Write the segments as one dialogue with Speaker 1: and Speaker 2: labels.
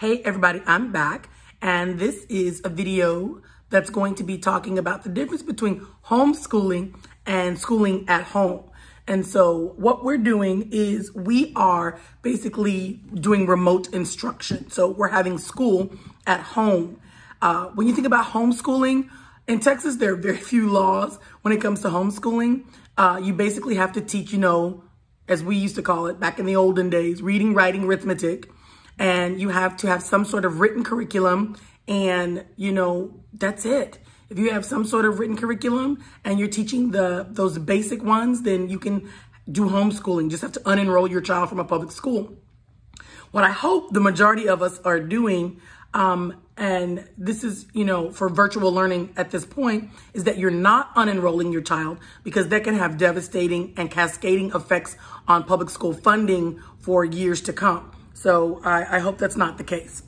Speaker 1: Hey everybody, I'm back, and this is a video that's going to be talking about the difference between homeschooling and schooling at home. And so what we're doing is we are basically doing remote instruction. So we're having school at home. When you think about homeschooling, in Texas, there are very few laws when it comes to homeschooling. You basically have to teach, as we used to call it back in the olden days, reading, writing, arithmetic. And you have to have some sort of written curriculum, and that's it. If you have some sort of written curriculum and you're teaching those basic ones, then you can do homeschooling. You just have to unenroll your child from a public school. What I hope the majority of us are doing, and this is, for virtual learning at this point, is that you're not unenrolling your child, because that can have devastating and cascading effects on public school funding for years to come. So I hope that's not the case.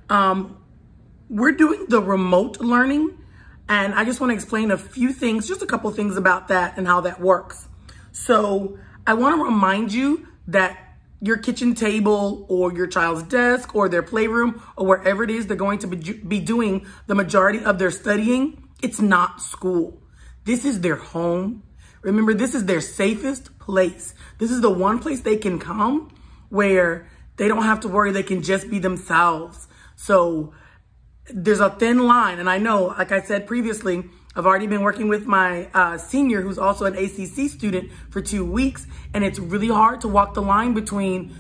Speaker 1: We're doing the remote learning, and I just want to explain a few things, just a couple things about that and how that works. So I want to remind you that your kitchen table or your child's desk or their playroom or wherever it is they're going to be doing the majority of their studying, it's not school. This is their home. Remember, this is their safest place. This is the one place they can come where they don't have to worry. They can just be themselves. So there's a thin line. And I know, like I said previously, I've already been working with my senior, who's also an ACC student, for 2 weeks. And it's really hard to walk the line between,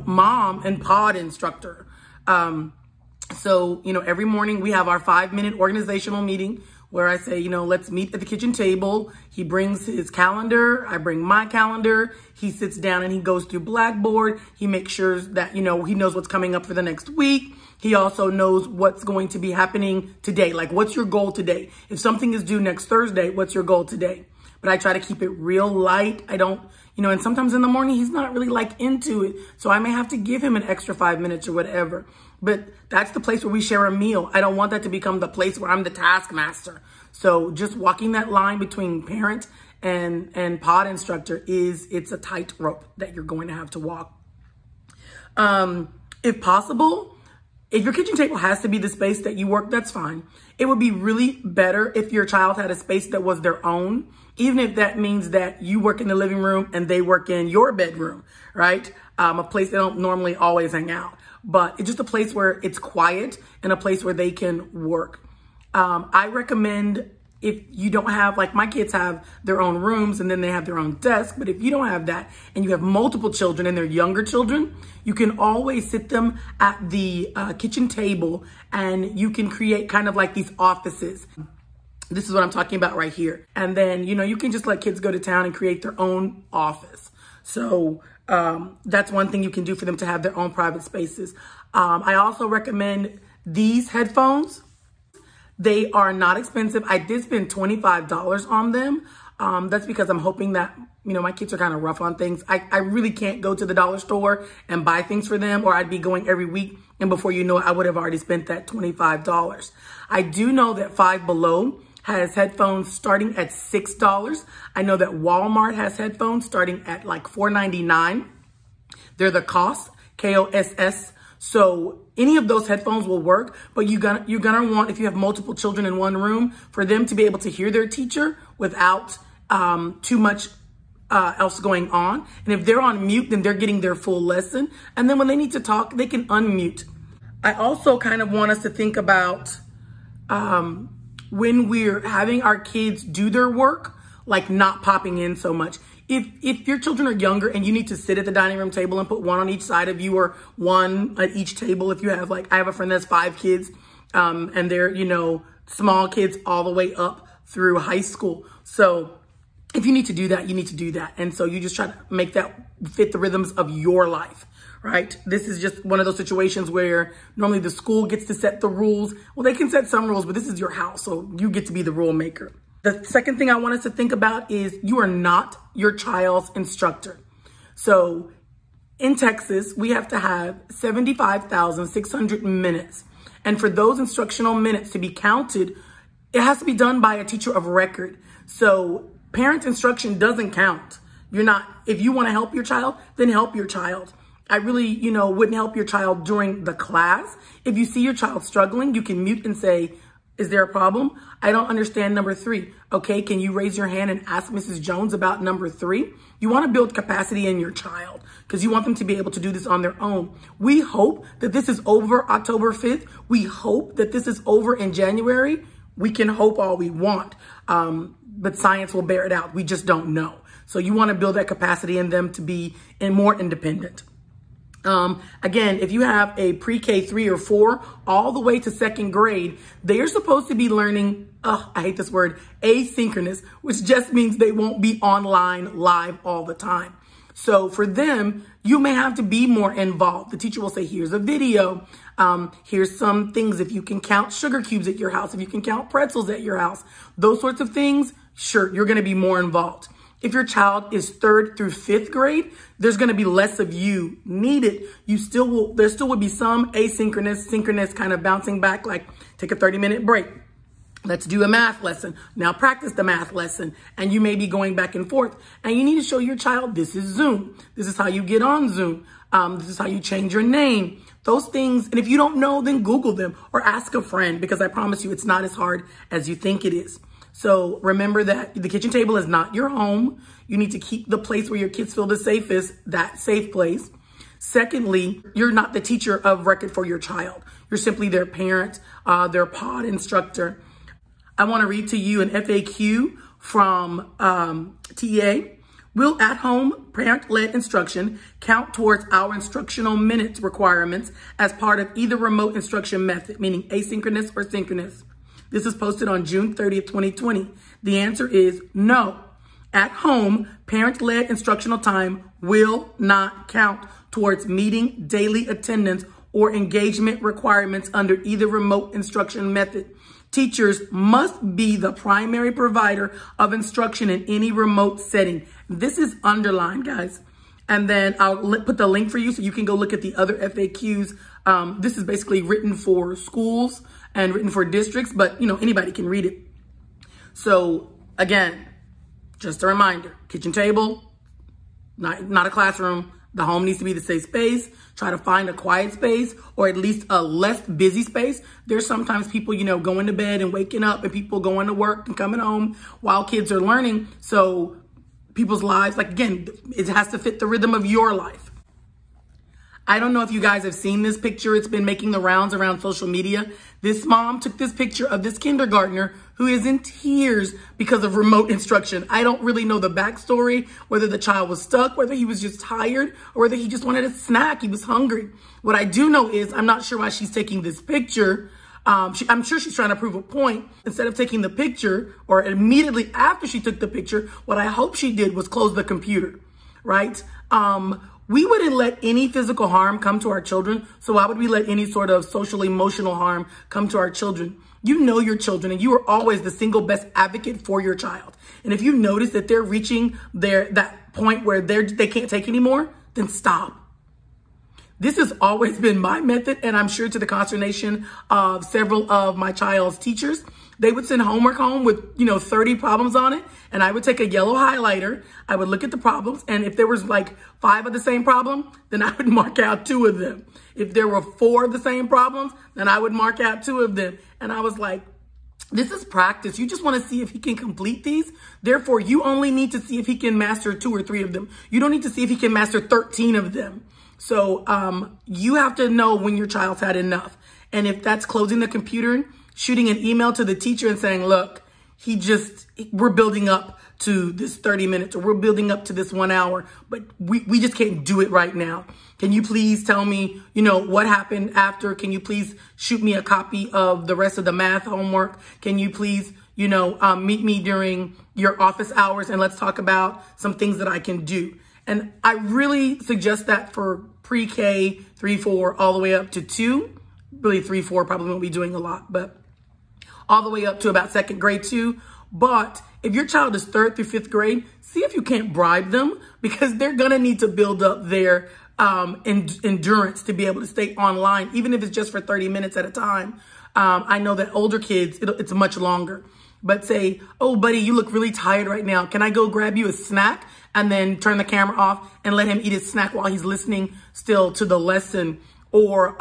Speaker 1: mom and pod instructor. So every morning we have our 5-minute organizational meeting where I say, let's meet at the kitchen table. He brings his calendar. I bring my calendar. He sits down and he goes through Blackboard. He makes sure that, he knows what's coming up for the next week. He also knows what's going to be happening today. Like, what's your goal today? If something is due next Thursday, what's your goal today? But I try to keep it real light. I don't, and sometimes in the morning, he's not really into it. So I may have to give him an extra 5 minutes or whatever. But that's the place where we share a meal. I don't want that to become the place where I'm the taskmaster. So just walking that line between parent and pod instructor it's a tightrope that you're going to have to walk. If possible, if your kitchen table has to be the space that you work, that's fine. It would be really better if your child had a space that was their own, even if that means that you work in the living room and they work in your bedroom, right? A place they don't normally always hang out. But it's just a place where it's quiet and a place where they can work. I recommend, if you don't have, like my kids have their own rooms and then they have their own desk, but if you don't have that and you have multiple children and they're younger children, you can always sit them at the kitchen table and you can create kind of like these offices. This is what I'm talking about right here. And then, you can just let kids go to town and create their own office. So that's one thing you can do for them to have their own private spaces. I also recommend these headphones. They are not expensive. I did spend $25 on them. That's because I'm hoping that, my kids are kind of rough on things. I really can't go to the dollar store and buy things for them, or I'd be going every week. And before you know it, I would have already spent that $25. I do know that Five Below has headphones starting at $6. I know that Walmart has headphones starting at like $4.99. They're the Koss, K-O-S-S. So any of those headphones will work, but you're gonna want, if you have multiple children in one room, for them to be able to hear their teacher without too much else going on. And if they're on mute, then they're getting their full lesson. And then when they need to talk, they can unmute. I also kind of want us to think about when we're having our kids do their work, like not popping in so much. If your children are younger and you need to sit at the dining room table and put one on each side of you or one at each table, if you have, like, I have a friend that's 5 kids and they're, small kids all the way up through high school. So if you need to do that, you need to do that. And so you just try to make that fit the rhythms of your life, right? This is just one of those situations where normally the school gets to set the rules. Well, they can set some rules, but this is your house, so you get to be the rule maker. The second thing I want us to think about is you are not your child's instructor. So in Texas, we have to have 75,600 minutes. And for those instructional minutes to be counted, it has to be done by a teacher of record. So parent instruction doesn't count. If you want to help your child, then help your child. I really, wouldn't help your child during the class. If you see your child struggling, you can mute and say, is there a problem? I don't understand number 3. Okay, can you raise your hand and ask Mrs. Jones about number 3? You want to build capacity in your child because you want them to be able to do this on their own. We hope that this is over October 5th. We hope that this is over in January. We can hope all we want, but science will bear it out. We just don't know. So you want to build that capacity in them to be more independent. Again, if you have a pre-K 3 or 4 all the way to 2nd grade, they are supposed to be learning, I hate this word, asynchronous, which just means they won't be online live all the time. So for them, you may have to be more involved. The teacher will say, here's a video. Here's some things. If you can count sugar cubes at your house, if you can count pretzels at your house, those sorts of things, sure, you're going to be more involved. If your child is 3rd through 5th grade, there's going to be less of you needed. There still will be some asynchronous, synchronous kind of bouncing back, like take a 30-minute break. Let's do a math lesson. Now practice the math lesson. And you may be going back and forth. And you need to show your child, this is Zoom. This is how you get on Zoom. This is how you change your name. Those things. And if you don't know, then Google them or ask a friend, because I promise you it's not as hard as you think it is. So remember that the kitchen table is not your home. You need to keep the place where your kids feel the safest, that safe place. Secondly, you're not the teacher of record for your child. You're simply their parent, their pod instructor. I want to read to you an FAQ from TEA. Will at-home parent-led instruction count towards our instructional minutes requirements as part of either remote instruction method, meaning asynchronous or synchronous? This is posted on June 30th, 2020. The answer is no. At home, parent-led instructional time will not count towards meeting daily attendance or engagement requirements under either remote instruction method. Teachers must be the primary provider of instruction in any remote setting. This is underlined, guys. And then I'll put the link for you so you can go look at the other FAQs. This is basically written for schools and written for districts, but anybody can read it. So again, just a reminder, kitchen table, not a classroom. The home needs to be the safe space. Try to find a quiet space or at least a less busy space. There's sometimes people, going to bed and waking up and people going to work and coming home while kids are learning. So people's lives, like again, it has to fit the rhythm of your life. I don't know if you guys have seen this picture. It's been making the rounds around social media. This mom took this picture of this kindergartner who is in tears because of remote instruction. I don't really know the backstory, whether the child was stuck, whether he was just tired, or whether he just wanted a snack. He was hungry. What I do know is I'm not sure why she's taking this picture. I'm sure she's trying to prove a point. Instead of taking the picture or immediately after she took the picture, what I hope she did was close the computer, right? We wouldn't let any physical harm come to our children. So why would we let any sort of social emotional harm come to our children? You know your children and you are always the single best advocate for your child. And if you notice that they're reaching that point where they can't take anymore, then stop. This has always been my method, and I'm sure to the consternation of several of my child's teachers. They would send homework home with, 30 problems on it. And I would take a yellow highlighter. I would look at the problems. And if there was like 5 of the same problem, then I would mark out 2 of them. If there were 4 of the same problems, then I would mark out 2 of them. And I was like, this is practice. You just want to see if he can complete these. Therefore, you only need to see if he can master 2 or 3 of them. You don't need to see if he can master 13 of them. So you have to know when your child's had enough. And if that's closing the computer, shooting an email to the teacher and saying, look, we're building up to this 30 minutes or we're building up to this 1 hour, but we just can't do it right now. Can you please tell me, what happened after? Can you please shoot me a copy of the rest of the math homework? Can you please, meet me during your office hours and let's talk about some things that I can do. And I really suggest that for pre-K, 3, 4, all the way up to 2. Really 3, 4 probably won't be doing a lot, but all the way up to about 2nd grade too. But if your child is 3rd through 5th grade, see if you can't bribe them because they're going to need to build up their endurance to be able to stay online, even if it's just for 30 minutes at a time. I know that older kids, it's much longer. But say, oh, buddy, you look really tired right now. Can I go grab you a snack? and then turn the camera off and let him eat his snack while he's listening still to the lesson. Or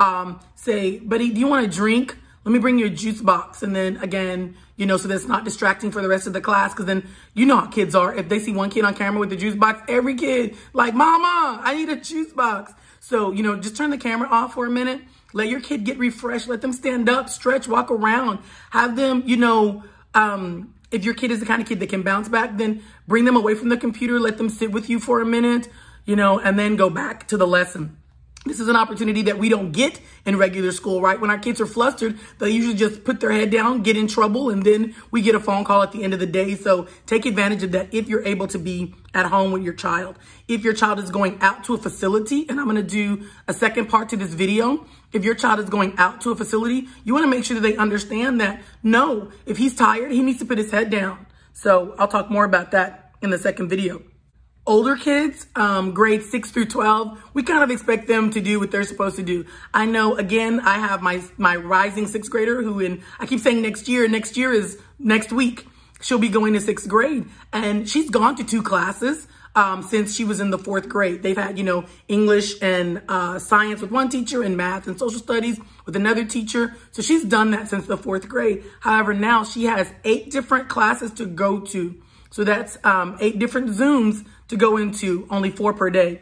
Speaker 1: say, buddy, do you want a drink? Let me bring you a juice box. And then again, you know, so that's not distracting for the rest of the class. Because then you know how kids are. If they see one kid on camera with the juice box, every kid like, mama, I need a juice box. So, you know, just turn the camera off for a minute. Let your kid get refreshed. Let them stand up, stretch, walk around. Have them, you know, if your kid is the kind of kid that can bounce back, then bring them away from the computer. Let them sit with you for a minute, you know, and then go back to the lesson. This is an opportunity that we don't get in regular school, right? When our kids are flustered, they usually just put their head down, get in trouble, and then we get a phone call at the end of the day. So take advantage of that if you're able to be at home with your child. If your child is going out to a facility, and I'm going to do a second part to this video. If your child is going out to a facility, you want to make sure that they understand that, no, if he's tired, he needs to put his head down. So I'll talk more about that in the second video. Older kids, grades 6 through 12, we kind of expect them to do what they're supposed to do. I know, again, I have my rising 6th grader who I keep saying next year is next week. She'll be going to 6th grade, and she's gone to 2 classes since she was in the 4th grade. They've had, you know, English and science with one teacher and math and social studies with another teacher. So she's done that since the 4th grade. However, now she has 8 different classes to go to. So that's 8 different Zooms to go into, only 4 per day.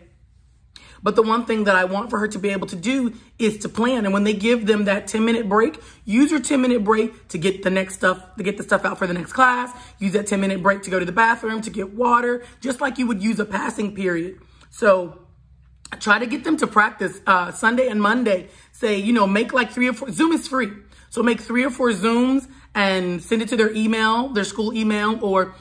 Speaker 1: But the one thing that I want for her to be able to do is to plan. And when they give them that 10-minute break, use your 10-minute break to get the stuff out for the next class. Use that 10-minute break to go to the bathroom, to get water, just like you would use a passing period. So try to get them to practice Sunday and Monday. Say, you know, make like 3 or 4, Zoom is free. So make 3 or 4 Zooms and send it to their email, their school email, or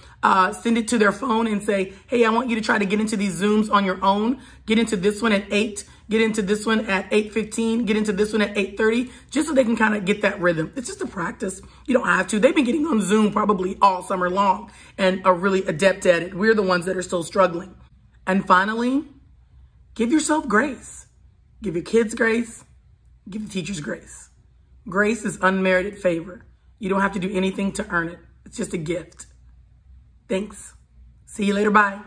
Speaker 1: send it to their phone and say, hey, I want you to try to get into these Zooms on your own. Get into this one at 8, get into this one at 8:15, get into this one at 8:30, just so they can kind of get that rhythm. It's just a practice. You don't have to. They've been getting on Zoom probably all summer long and are really adept at it. We're the ones that are still struggling. And finally, give yourself grace. Give your kids grace. Give the teachers grace. Grace is unmerited favor. You don't have to do anything to earn it. It's just a gift. Thanks. See you later. Bye.